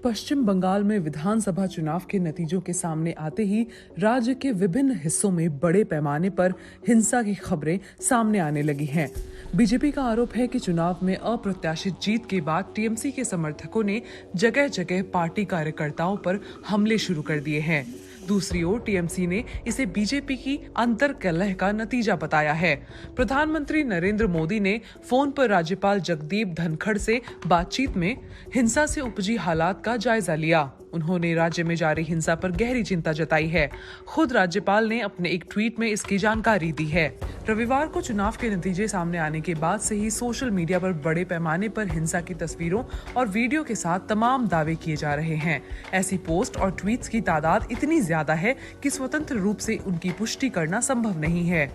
पश्चिम बंगाल में विधानसभा चुनाव के नतीजों के सामने आते ही राज्य के विभिन्न हिस्सों में बड़े पैमाने पर हिंसा की खबरें सामने आने लगी हैं। बीजेपी का आरोप है कि चुनाव में अप्रत्याशित जीत के बाद टीएमसी के समर्थकों ने जगह जगह पार्टी कार्यकर्ताओं पर हमले शुरू कर दिए हैं। दूसरी ओर टीएमसी ने इसे बीजेपी की अंतर्कलह का नतीजा बताया है। प्रधानमंत्री नरेंद्र मोदी ने फोन पर राज्यपाल जगदीप धनखड़ से बातचीत में हिंसा से उपजी हालात का जायजा लिया। उन्होंने राज्य में जारी हिंसा पर गहरी चिंता जताई है। खुद राज्यपाल ने अपने एक ट्वीट में इसकी जानकारी दी है। रविवार को चुनाव के नतीजे सामने आने के बाद से ही सोशल मीडिया पर बड़े पैमाने पर हिंसा की तस्वीरों और वीडियो के साथ तमाम दावे किए जा रहे हैं। ऐसी पोस्ट और ट्वीट्स की तादाद इतनी ज्यादा है कि स्वतंत्र रूप से उनकी पुष्टि करना संभव नहीं है।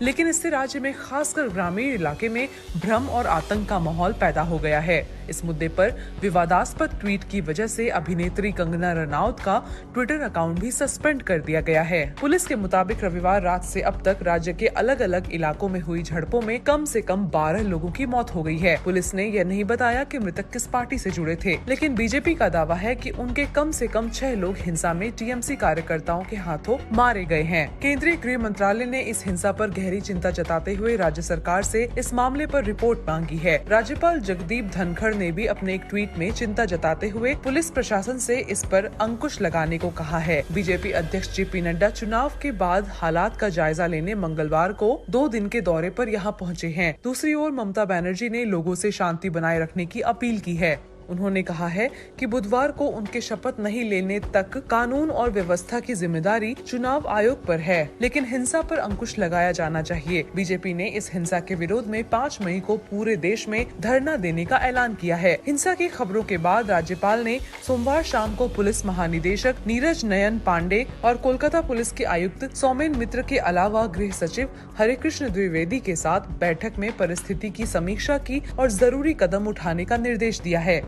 लेकिन इससे राज्य में खासकर ग्रामीण इलाके में भ्रम और आतंक का माहौल पैदा हो गया है। इस मुद्दे पर विवादास्पद ट्वीट की वजह से अभिनेत्री कंगना रनौत का ट्विटर अकाउंट भी सस्पेंड कर दिया गया है। पुलिस के मुताबिक रविवार रात से अब तक राज्य के अलग अलग इलाकों में हुई झड़पों में कम से कम 12 लोगों की मौत हो गई है। पुलिस ने यह नहीं बताया कि मृतक किस पार्टी से जुड़े थे, लेकिन बीजेपी का दावा है कि उनके कम से कम 6 लोग हिंसा में टीएमसी कार्यकर्ताओं के हाथों मारे गए हैं। केंद्रीय गृह मंत्रालय ने इस हिंसा पर गहरी चिंता जताते हुए राज्य सरकार से इस मामले पर रिपोर्ट मांगी है। राज्यपाल जगदीप धनखड़ ने भी अपने एक ट्वीट में चिंता जताते हुए पुलिस प्रशासन से इस पर अंकुश लगाने को कहा है। बीजेपी अध्यक्ष जेपी नड्डा चुनाव के बाद हालात का जायजा लेने मंगलवार को 2 दिन के दौरे पर यहां पहुंचे हैं। दूसरी ओर ममता बनर्जी ने लोगों से शांति बनाए रखने की अपील की है। उन्होंने कहा है कि बुधवार को उनके शपथ नहीं लेने तक कानून और व्यवस्था की जिम्मेदारी चुनाव आयोग पर है, लेकिन हिंसा पर अंकुश लगाया जाना चाहिए। बीजेपी ने इस हिंसा के विरोध में 5 मई को पूरे देश में धरना देने का ऐलान किया है। हिंसा की खबरों के बाद राज्यपाल ने सोमवार शाम को पुलिस महानिदेशक नीरज नयन पांडे और कोलकाता पुलिस के आयुक्त सौमेन मित्र के अलावा गृह सचिव हरिकृष्ण द्विवेदी के साथ बैठक में परिस्थिति की समीक्षा की और जरूरी कदम उठाने का निर्देश दिया है।